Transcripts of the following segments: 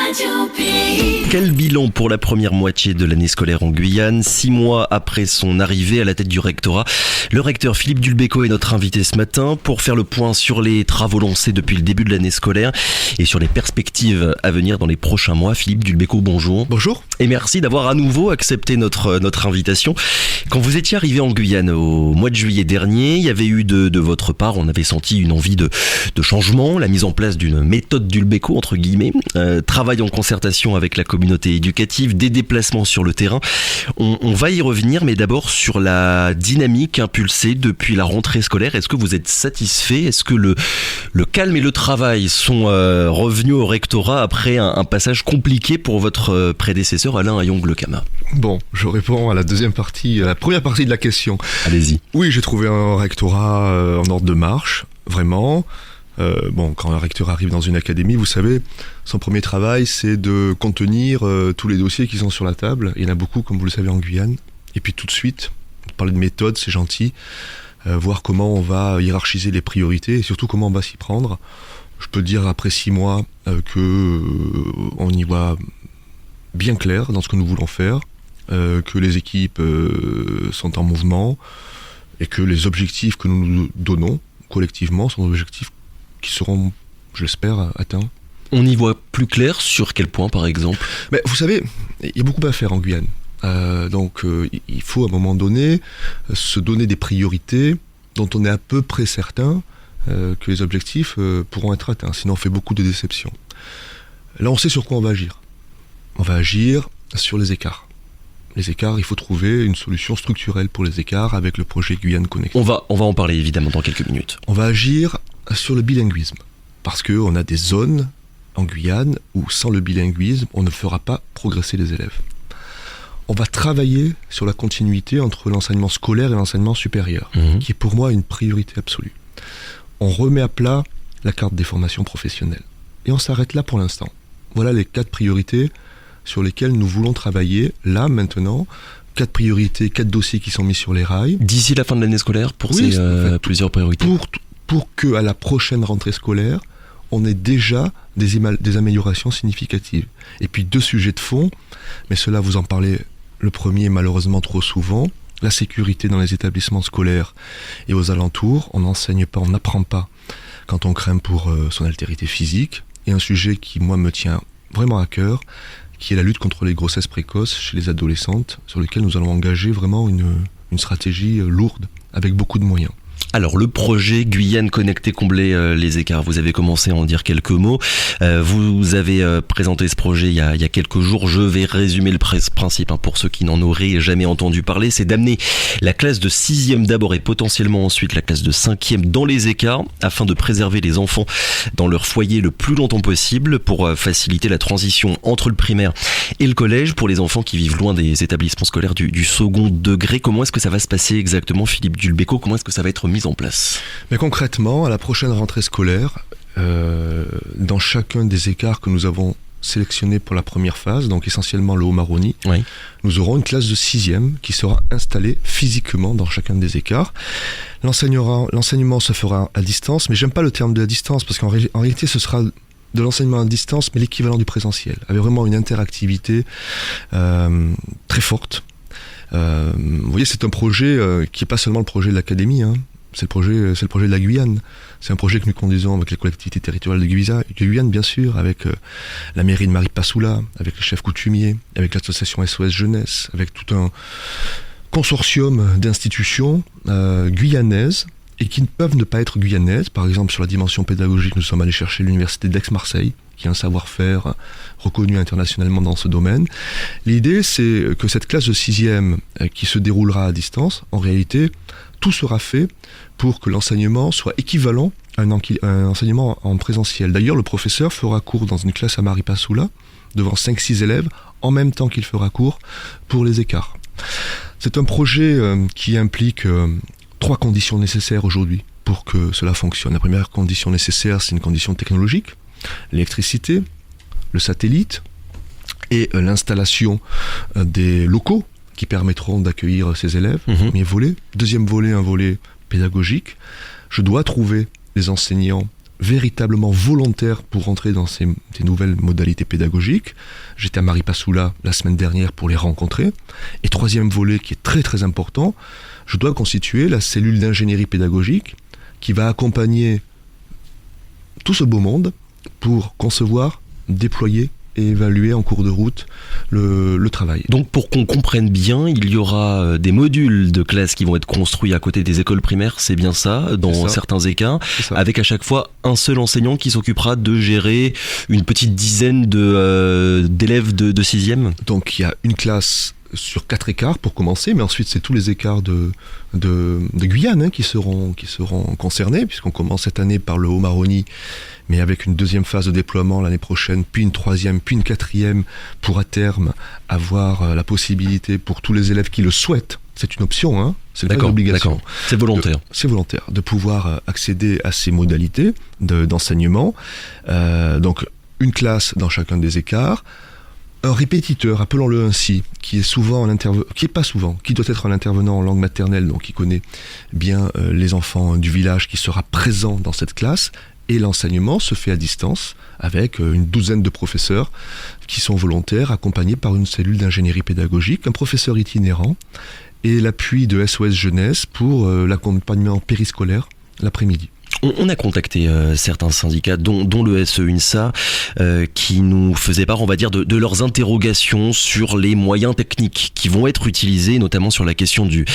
Radio Pays. Quel bilan pour la première moitié de l'année scolaire en Guyane, 6 mois après son arrivée à la tête du rectorat? Le recteur Philippe Dulbecco est notre invité ce matin pour faire le point sur les travaux lancés depuis le début de l'année scolaire et sur les perspectives à venir dans les prochains mois. Philippe Dulbecco, bonjour. Bonjour. Et merci d'avoir à nouveau accepté notre invitation. Quand vous étiez arrivé en Guyane au mois de juillet dernier, il y avait eu de votre part, on avait senti une envie de changement, la mise en place d'une méthode Dulbecco, entre guillemets, travail en concertation avec la communauté éducative, des déplacements sur le terrain. On va y revenir, mais d'abord sur la dynamique impulsée depuis la rentrée scolaire. Est-ce que vous êtes satisfait? Est-ce que le calme et le travail sont revenus au rectorat après un passage compliqué pour votre prédécesseur Alain Ayong-Lekama? Bon, je réponds à la première partie de la question. Allez-y. Oui, j'ai trouvé un rectorat en ordre de marche, vraiment. Quand un recteur arrive dans une académie, vous savez, son premier travail, c'est de contenir tous les dossiers qui sont sur la table. Il y en a beaucoup, comme vous le savez, en Guyane. Et puis tout de suite, parler de méthode, c'est gentil. Voir comment on va hiérarchiser les priorités et surtout comment on va s'y prendre. Je peux dire après 6 mois qu'on y voit bien clair dans ce que nous voulons faire, que les équipes sont en mouvement et que les objectifs que nous nous donnons collectivement sont des objectifs qui seront, je l'espère, atteints. On y voit plus clair sur quel point, par exemple? Mais vous savez, il y a beaucoup à faire en Guyane. Il faut à un moment donné se donner des priorités dont on est à peu près certain que les objectifs pourront être atteints. Sinon, on fait beaucoup de déceptions. Là, on sait sur quoi on va agir. On va agir sur les écarts. Les écarts, il faut trouver une solution structurelle pour les écarts avec le projet Guyane Connectée. On va en parler évidemment dans quelques minutes. On va agir sur le bilinguisme, parce qu'on a des zones en Guyane où sans le bilinguisme, on ne fera pas progresser les élèves. On va travailler sur la continuité entre l'enseignement scolaire et l'enseignement supérieur, qui est pour moi une priorité absolue. On remet à plat la carte des formations professionnelles. Et on s'arrête là pour l'instant. Voilà les 4 priorités sur lesquelles nous voulons travailler, là, maintenant. 4 priorités, 4 dossiers qui sont mis sur les rails. D'ici la fin de l'année scolaire, pour plusieurs priorités. Pour qu'à la prochaine rentrée scolaire, on ait déjà des améliorations significatives. Et puis 2 sujets de fond, mais cela vous en parlez le premier malheureusement trop souvent, la sécurité dans les établissements scolaires et aux alentours. On n'enseigne pas, on n'apprend pas quand on craint pour son altérité physique. Et un sujet qui, moi, me tient vraiment à cœur, qui est la lutte contre les grossesses précoces chez les adolescentes, sur lequel nous allons engager vraiment une stratégie lourde, avec beaucoup de moyens. Alors le projet Guyane Connectée, combler les écarts, vous avez commencé à en dire quelques mots. Vous avez présenté ce projet il y a quelques jours. Je vais résumer le principe pour ceux qui n'en auraient jamais entendu parler. C'est d'amener la classe de 6e d'abord et potentiellement ensuite la classe de 5e dans les écarts afin de préserver les enfants dans leur foyer le plus longtemps possible pour faciliter la transition entre le primaire et le collège pour les enfants qui vivent loin des établissements scolaires du second degré. Comment est-ce que ça va se passer exactement, Philippe Dulbecco? Comment est-ce que ça va être mis en place? Mais concrètement, à la prochaine rentrée scolaire, dans chacun des écarts que nous avons sélectionnés pour la première phase, donc essentiellement le Haut-Maroni, nous aurons une classe de 6e qui sera installée physiquement dans chacun des écarts. L'enseignement se fera à distance, mais j'aime pas le terme de la distance, parce qu'en réalité ce sera de l'enseignement à distance, mais l'équivalent du présentiel, avec vraiment une interactivité très forte. Vous voyez, c'est un projet qui n'est pas seulement le projet de l'académie, c'est le projet de la Guyane. C'est un projet que nous conduisons avec les collectivités territoriales de Guyane, bien sûr, avec la mairie de Maripasoula, avec les chefs coutumiers, avec l'association SOS Jeunesse, avec tout un consortium d'institutions guyanaises et qui ne peuvent ne pas être guyanaises. Par exemple, sur la dimension pédagogique, nous sommes allés chercher l'université d'Aix-Marseille, qui a un savoir-faire reconnu internationalement dans ce domaine. L'idée, c'est que cette classe de 6e qui se déroulera à distance, en réalité, tout sera fait pour que l'enseignement soit équivalent à un enseignement en présentiel. D'ailleurs, le professeur fera cours dans une classe à Maripasoula, devant 5-6 élèves, en même temps qu'il fera cours pour les écarts. C'est un projet qui implique 3 conditions nécessaires aujourd'hui pour que cela fonctionne. La première condition nécessaire, c'est une condition technologique, l'électricité, le satellite et l'installation des locaux qui permettront d'accueillir ces élèves. Premier volet. Deuxième volet, un volet pédagogique. Je dois trouver des enseignants véritablement volontaires pour rentrer dans ces nouvelles modalités pédagogiques. J'étais à Maripasoula la semaine dernière pour les rencontrer. Et troisième volet qui est très très important, je dois constituer la cellule d'ingénierie pédagogique qui va accompagner tout ce beau monde pour concevoir, déployer et évaluer en cours de route le travail. Donc pour qu'on comprenne bien, il y aura des modules de classe qui vont être construits à côté des écoles primaires, c'est bien ça, dans certains écarts, avec à chaque fois un seul enseignant qui s'occupera de gérer une petite dizaine d'élèves de 6e. Donc il y a une classe sur 4 écarts pour commencer, mais ensuite c'est tous les écarts de Guyane qui seront concernés, puisqu'on commence cette année par le Haut-Maroni, mais avec une deuxième phase de déploiement l'année prochaine, puis une troisième, puis une quatrième, pour à terme avoir la possibilité pour tous les élèves qui le souhaitent, c'est une option, c'est pas une obligation. C'est volontaire. C'est volontaire, de pouvoir accéder à ces modalités d'enseignement. Donc une classe dans chacun des écarts, un répétiteur, appelons-le ainsi, qui doit être un intervenant en langue maternelle, donc qui connaît bien les enfants du village, qui sera présent dans cette classe, et l'enseignement se fait à distance avec une douzaine de professeurs qui sont volontaires, accompagnés par une cellule d'ingénierie pédagogique, un professeur itinérant, et l'appui de SOS Jeunesse pour l'accompagnement périscolaire l'après-midi. On a contacté certains syndicats, dont le SEUNSA, qui nous faisaient part, on va dire, de leurs interrogations sur les moyens techniques qui vont être utilisés, notamment sur la question du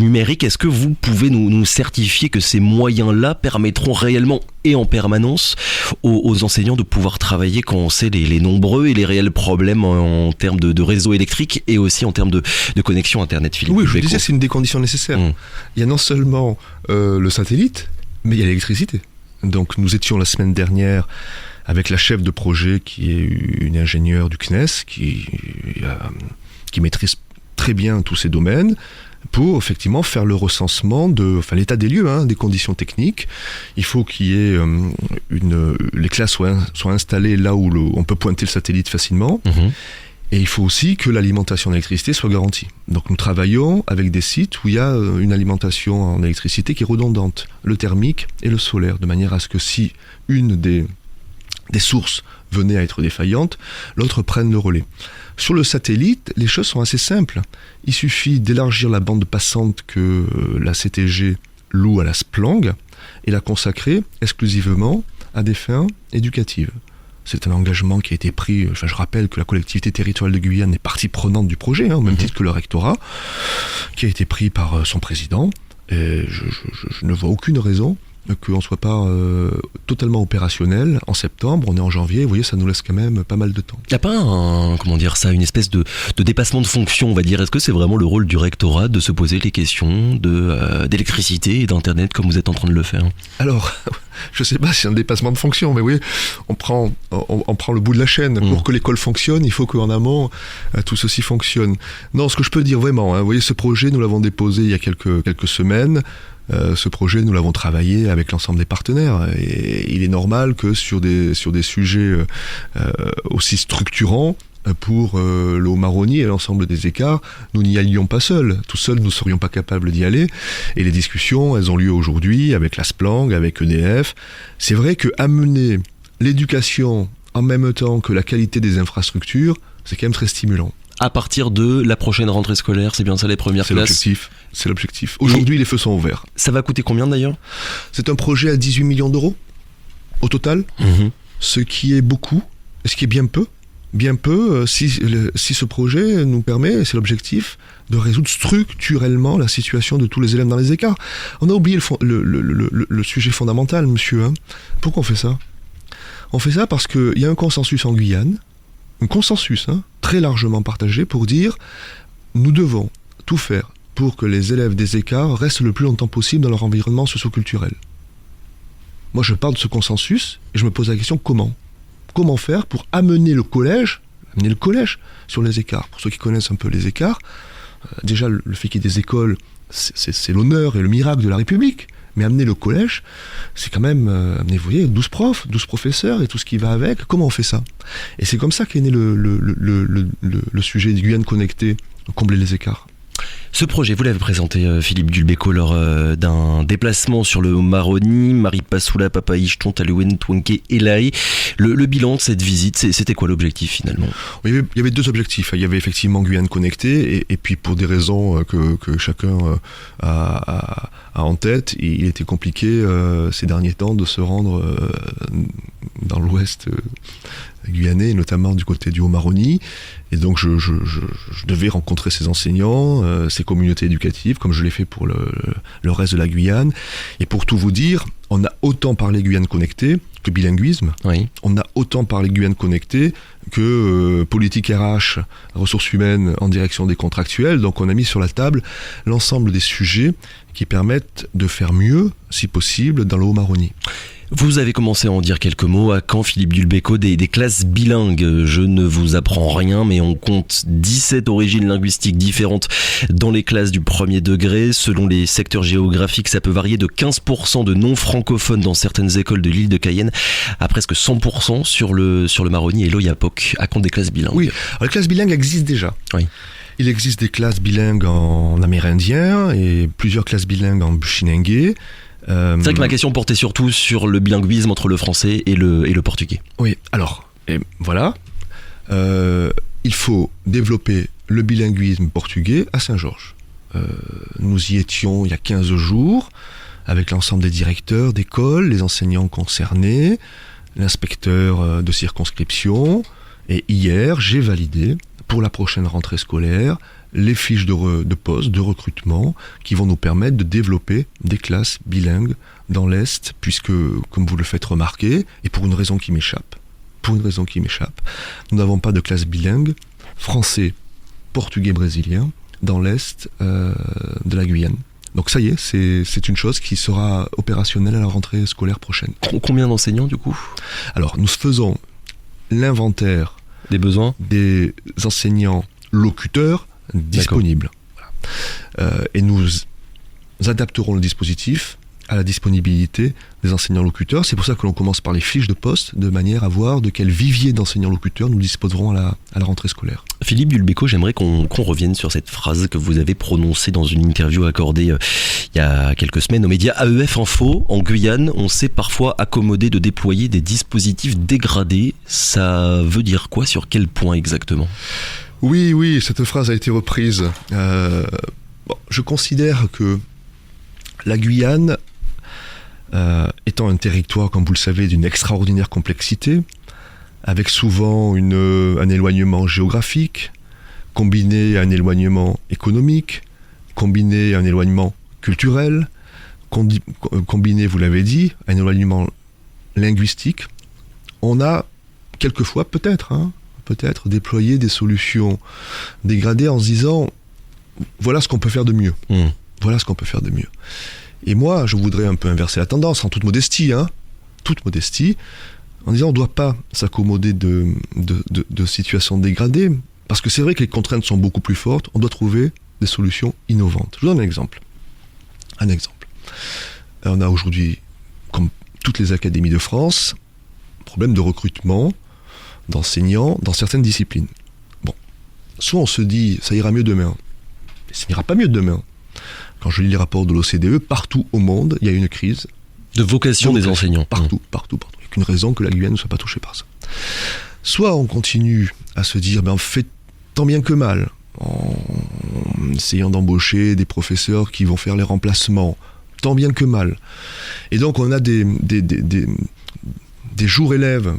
numérique. Est-ce que vous pouvez nous certifier que ces moyens-là permettront réellement et en permanence aux enseignants de pouvoir travailler quand on sait les nombreux et les réels problèmes en termes de réseau électrique et aussi en termes de connexion Internet, Philippe? Oui, je disais, c'est une des conditions nécessaires. Il y a non seulement le satellite, mais il y a l'électricité. Donc nous étions la semaine dernière avec la chef de projet qui est une ingénieure du CNES qui maîtrise très bien tous ces domaines pour effectivement faire le recensement l'état des lieux, des conditions techniques. Il faut qu'il y ait les classes soient installées là où on peut pointer le satellite facilement. Et il faut aussi que l'alimentation en électricité soit garantie. Donc nous travaillons avec des sites où il y a une alimentation en électricité qui est redondante, le thermique et le solaire, de manière à ce que si une des sources venait à être défaillante, l'autre prenne le relais. Sur le satellite, les choses sont assez simples. Il suffit d'élargir la bande passante que la CTG loue à la Splang et la consacrer exclusivement à des fins éducatives. C'est un engagement qui a été pris, je rappelle que la collectivité territoriale de Guyane est partie prenante du projet, au même titre que le rectorat, qui a été pris par son président. Et je ne vois aucune raison qu'on ne soit pas totalement opérationnel en septembre. On est en janvier, vous voyez, ça nous laisse quand même pas mal de temps. Il n'y a pas une espèce de dépassement de fonction, on va dire. Est-ce que c'est vraiment le rôle du rectorat de se poser les questions d'électricité et d'internet comme vous êtes en train de le faire? Alors, je ne sais pas si c'est un dépassement de fonction, mais oui, on prend le bout de la chaîne. Pour que l'école fonctionne, il faut qu'en amont, tout ceci fonctionne. Non, ce que je peux dire vraiment, vous voyez, ce projet, nous l'avons déposé il y a quelques semaines. Ce projet, nous l'avons travaillé avec l'ensemble des partenaires. Et il est normal que sur des sujets aussi structurants, pour le Haut-Maroni et l'ensemble des écarts, nous n'y allions pas seuls. Tout seuls, nous ne serions pas capables d'y aller. Et les discussions, elles ont lieu aujourd'hui avec la Splang, avec EDF. C'est vrai que amener l'éducation en même temps que la qualité des infrastructures, c'est quand même très stimulant. À partir de la prochaine rentrée scolaire, c'est bien ça les premières classes? C'est l'objectif. Aujourd'hui, les feux sont ouverts. Ça va coûter combien d'ailleurs? C'est un projet à 18 millions d'euros au total, ce qui est beaucoup, ce qui est bien peu. Bien peu, si ce projet nous permet, c'est l'objectif, de résoudre structurellement la situation de tous les élèves dans les écarts. On a oublié le sujet fondamental, monsieur. Pourquoi on fait ça? On fait ça parce qu'il y a un consensus en Guyane, un consensus très largement partagé pour dire nous devons tout faire pour que les élèves des écarts restent le plus longtemps possible dans leur environnement socio-culturel. Moi, je parle de ce consensus et je me pose la question comment faire pour amener le collège sur les écarts. Pour ceux qui connaissent un peu les écarts, déjà le fait qu'il y ait des écoles, c'est l'honneur et le miracle de la République. Mais amener le collège, c'est quand même, vous voyez, 12 profs, 12 professeurs et tout ce qui va avec. Comment on fait ça? Et c'est comme ça qu'est né le sujet de Guyane connectée, combler les écarts. Ce projet, vous l'avez présenté, Philippe Dulbecco, lors d'un déplacement sur le Maroni, Maripasoula, Papaïche, Tontalouen, Twenke, Elae. Le bilan de cette visite, c'était quoi l'objectif finalement ? Il y avait deux objectifs. Il y avait effectivement Guyane connectée, et puis pour des raisons que chacun a en tête, il était compliqué ces derniers temps de se rendre dans l'ouest guyanais, notamment du côté du Haut-Maroni. Et donc je devais rencontrer ces enseignants, ces communautés éducatives, comme je l'ai fait pour le reste de la Guyane. Et pour tout vous dire, on a autant parlé Guyane connectée que bilinguisme. Oui. On a autant parlé Guyane connectée que politique RH, ressources humaines en direction des contractuels. Donc on a mis sur la table l'ensemble des sujets qui permettent de faire mieux, si possible, dans le Haut-Maroni. Vous avez commencé à en dire quelques mots. À quand, Philippe Dulbecco, des classes bilingues? Je ne vous apprends rien, mais on compte 17 origines linguistiques différentes dans les classes du premier degré. Selon les secteurs géographiques, ça peut varier de 15% de non-francophones dans certaines écoles de l'île de Cayenne à presque 100% sur le Maroni et l'Oyapock. À quand des classes bilingues? Oui, alors, les classes bilingues existent déjà. Oui. Il existe des classes bilingues en amérindien et plusieurs classes bilingues en bushinengue. C'est vrai que ma question portait surtout sur le bilinguisme entre le français et le portugais. Oui, alors, voilà. Il faut développer le bilinguisme portugais à Saint-Georges. Nous y étions il y a 15 jours, avec l'ensemble des directeurs d'école, les enseignants concernés, l'inspecteur de circonscription. Et hier, j'ai validé, pour la prochaine rentrée scolaire, les fiches de poste, de recrutement, qui vont nous permettre de développer des classes bilingues dans l'Est, puisque, comme vous le faites remarquer, et pour une raison qui m'échappe, nous n'avons pas de classe bilingue français, portugais, brésilien, dans l'Est de la Guyane. Donc ça y est, c'est une chose qui sera opérationnelle à la rentrée scolaire prochaine. Combien d'enseignants du coup ? Alors, nous faisons l'inventaire des besoins des enseignants locuteurs disponibles. Voilà. Et nous adapterons le dispositif à la disponibilité des enseignants locuteurs. C'est pour ça que l'on commence par les fiches de poste, de manière à voir de quel vivier d'enseignants locuteurs nous disposerons à la rentrée scolaire. Philippe Dulbecco, j'aimerais qu'on revienne sur cette phrase que vous avez prononcée dans une interview accordée il y a quelques semaines aux médias AEF Info. En Guyane, on s'est parfois accommodé de déployer des dispositifs dégradés. Ça veut dire quoi? Sur quel point exactement? Oui, cette phrase a été reprise. Je considère que la Guyane, étant un territoire, comme vous le savez, d'une extraordinaire complexité, avec souvent un éloignement géographique, combiné à un éloignement économique, combiné à un éloignement culturel, combiné, vous l'avez dit, à un éloignement linguistique, on a quelquefois peut-être déployé des solutions dégradées en se disant voilà ce qu'on peut faire de mieux. Voilà ce qu'on peut faire de mieux. Et moi, je voudrais un peu inverser la tendance, en toute modestie, en disant on ne doit pas s'accommoder de situations dégradées, parce que c'est vrai que les contraintes sont beaucoup plus fortes, on doit trouver des solutions innovantes. Je vous donne un exemple. On a aujourd'hui, comme toutes les académies de France, un problème de recrutement d'enseignants dans certaines disciplines. Bon, soit on se dit ça ira mieux demain, mais ça n'ira pas mieux demain. Quand je lis les rapports de l'OCDE, partout au monde, il y a une crise de vocation des enseignants. Partout. Il n'y a qu'une raison que la Guyane ne soit pas touchée par ça. Soit on continue à se dire, on fait tant bien que mal, en essayant d'embaucher des professeurs qui vont faire les remplacements, tant bien que mal. Et donc on a des jours élèves,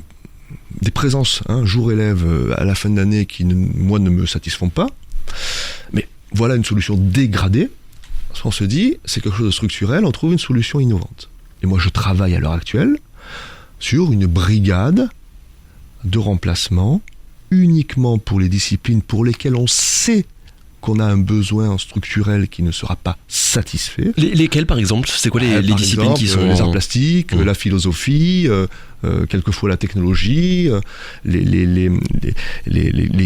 des présences jours élèves à la fin de l'année qui, moi, ne me satisfont pas. Mais voilà une solution dégradée. On se dit, c'est quelque chose de structurel, on trouve une solution innovante. Et moi, je travaille à l'heure actuelle sur une brigade de remplacement uniquement pour les disciplines pour lesquelles on sait qu'on a un besoin structurel qui ne sera pas satisfait. Lesquelles, par exemple? C'est quoi les disciplines exemple, qui sont... Les arts plastiques, la philosophie, quelquefois la technologie, les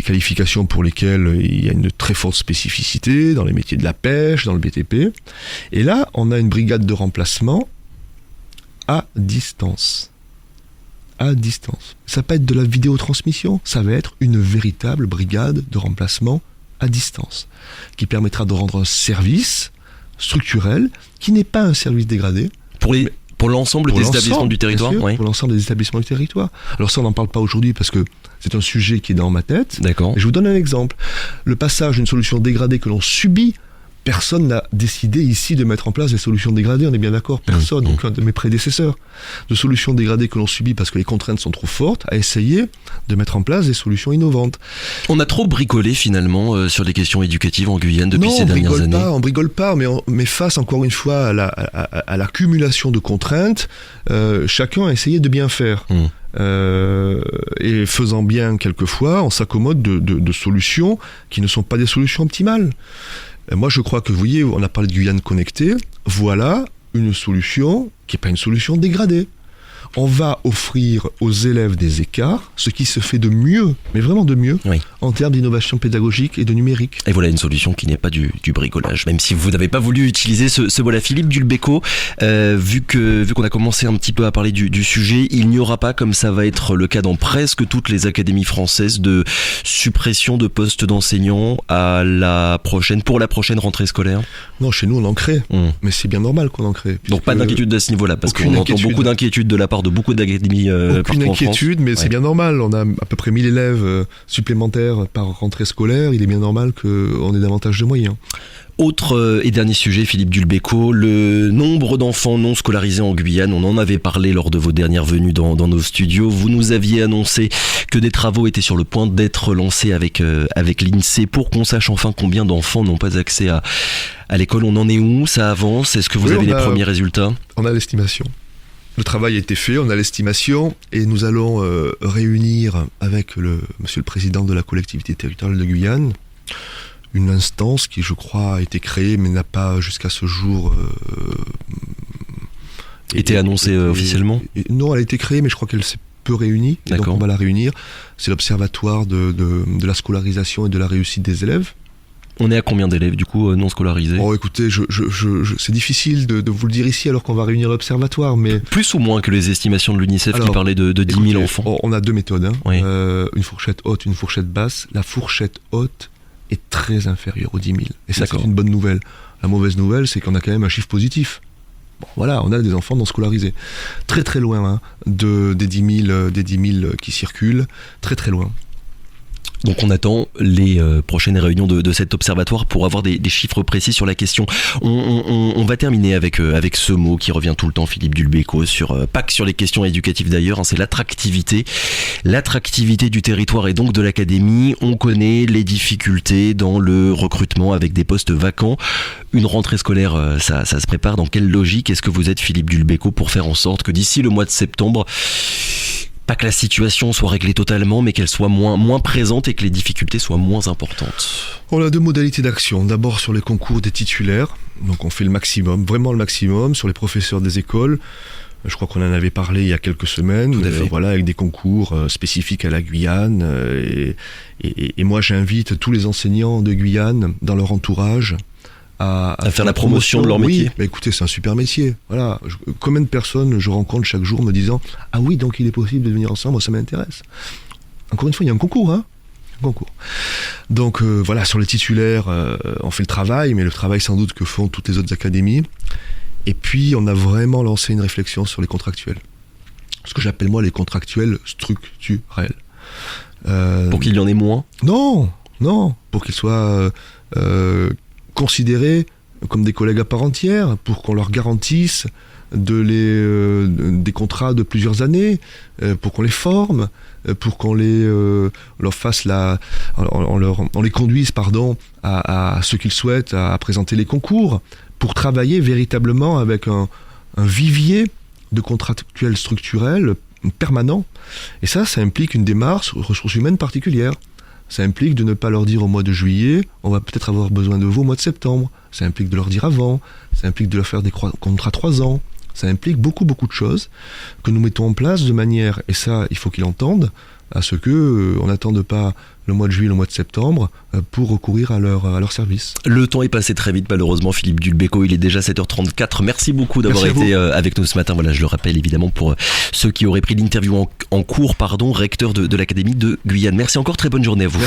qualifications pour lesquelles il y a une très forte spécificité, dans les métiers de la pêche, dans le BTP. Et là, on a une brigade de remplacement à distance. Ça va pas être de la vidéotransmission, ça va être une véritable brigade de remplacement à distance, qui permettra de rendre un service structurel qui n'est pas un service dégradé. Pour l'ensemble des établissements du territoire, sûr, pour l'ensemble des établissements du territoire. Alors ça, on n'en parle pas aujourd'hui parce que c'est un sujet qui est dans ma tête. D'accord. Et je vous donne un exemple. Le passage d'une solution dégradée que l'on subit, personne n'a décidé ici de mettre en place des solutions dégradées, on est bien d'accord, personne, aucun de mes prédécesseurs. De solutions dégradées que l'on subit parce que les contraintes sont trop fortes, à essayer de mettre en place des solutions innovantes. On a trop bricolé finalement sur les questions éducatives en Guyane depuis ces dernières années. Non, on bricole pas, mais face encore une fois à l'accumulation de contraintes, chacun a essayé de bien faire. Et faisant bien quelquefois, on s'accommode de solutions qui ne sont pas des solutions optimales. Moi, je crois que, vous voyez, on a parlé de Guyane connectée. Voilà une solution qui n'est pas une solution dégradée. On va offrir aux élèves des écarts, ce qui se fait de mieux, mais vraiment de mieux, en termes d'innovation pédagogique et de numérique. Et voilà une solution qui n'est pas du bricolage, même si vous n'avez pas voulu utiliser ce mot-là. Philippe Dulbecco, vu qu'on a commencé un petit peu à parler du sujet, il n'y aura pas, comme ça va être le cas dans presque toutes les académies françaises, de suppression de postes d'enseignants pour la prochaine rentrée scolaire? Non, chez nous on en crée, mais c'est bien normal qu'on en crée. Donc pas d'inquiétude à ce niveau-là, parce qu'on entend beaucoup d'inquiétudes de la part de beaucoup d'académies aucune inquiétude, mais c'est bien normal. On a à peu près 1000 élèves supplémentaires par rentrée scolaire. Il est bien normal qu'on ait davantage de moyens. Autre et dernier sujet, Philippe Dulbecco, le nombre d'enfants non scolarisés en Guyane. On en avait parlé lors de vos dernières venues dans nos studios. Vous nous aviez annoncé que des travaux étaient sur le point d'être lancés avec l'INSEE pour qu'on sache enfin combien d'enfants n'ont pas accès à l'école. On en est où? Ça avance? Est-ce que vous avez les premiers résultats? On a l'estimation. Le travail a été fait, on a l'estimation et nous allons réunir avec monsieur le président de la collectivité territoriale de Guyane une instance qui, je crois, a été créée mais n'a pas jusqu'à ce jour été annoncée officiellement. Non, elle a été créée mais je crois qu'elle s'est peu réunie. Et donc on va la réunir. C'est l'observatoire de la scolarisation et de la réussite des élèves. On est à combien d'élèves du coup non scolarisés? Oh écoutez, c'est difficile de vous le dire ici alors qu'on va réunir l'observatoire, mais... Plus ou moins que les estimations de l'UNICEF qui parlaient de 10 000 enfants? On a deux méthodes, une fourchette haute, une fourchette basse. La fourchette haute est très inférieure aux 10 000. Et ça, c'est une bonne nouvelle. La mauvaise nouvelle, c'est qu'on a quand même un chiffre positif. Bon, voilà, on a des enfants non scolarisés. Très très loin des 10 000 qui circulent, très très loin. Donc on attend les prochaines réunions de cet observatoire pour avoir des chiffres précis sur la question. On va terminer avec ce mot qui revient tout le temps, Philippe Dulbecco, pas que sur les questions éducatives d'ailleurs, c'est l'attractivité. L'attractivité du territoire et donc de l'académie. On connaît les difficultés dans le recrutement avec des postes vacants. Une rentrée scolaire, ça se prépare. Dans quelle logique est-ce que vous êtes, Philippe Dulbecco, pour faire en sorte que d'ici le mois de septembre, pas que la situation soit réglée totalement, mais qu'elle soit moins présente et que les difficultés soient moins importantes? On a deux modalités d'action. D'abord sur les concours des titulaires. Donc on fait le maximum, vraiment le maximum, sur les professeurs des écoles. Je crois qu'on en avait parlé il y a quelques semaines. Voilà, avec des concours spécifiques à la Guyane. Et moi j'invite tous les enseignants de Guyane, dans leur entourage, à faire la promotion de leur métier. Oui, bah écoutez, c'est un super métier. Voilà. Combien de personnes je rencontre chaque jour me disant « Ah oui, donc il est possible de venir ensemble, ça m'intéresse. » Encore une fois, il y a un concours, Un concours. Donc voilà, sur les titulaires, on fait le travail, mais le travail sans doute que font toutes les autres académies. Et puis, on a vraiment lancé une réflexion sur les contractuels. Ce que j'appelle moi les contractuels structurels. Pour qu'il y en ait moins? Non, pour qu'ils soient... considérés comme des collègues à part entière, pour qu'on leur garantisse des contrats de plusieurs années, pour qu'on les forme, pour qu'on leur fasse on les conduise à ce qu'ils souhaitent, à présenter les concours, pour travailler véritablement avec un vivier de contractuels structurels permanents. Et ça implique une démarche ressources humaines particulière. Ça implique de ne pas leur dire au mois de juillet, on va peut-être avoir besoin de vous au mois de septembre. Ça implique de leur dire avant. Ça implique de leur faire des contrats 3 ans. Ça implique beaucoup de choses que nous mettons en place de manière, et ça, il faut qu'ils l'entendent, à ce que on n'attende pas le mois de juillet, le mois de septembre, pour recourir à leur service. Le temps est passé très vite, malheureusement, Philippe Dulbecco. Il est déjà 7h34. Merci beaucoup d'avoir été avec nous ce matin. Voilà, je le rappelle évidemment pour ceux qui auraient pris l'interview en cours, recteur de l'Académie de Guyane. Merci encore, très bonne journée à vous.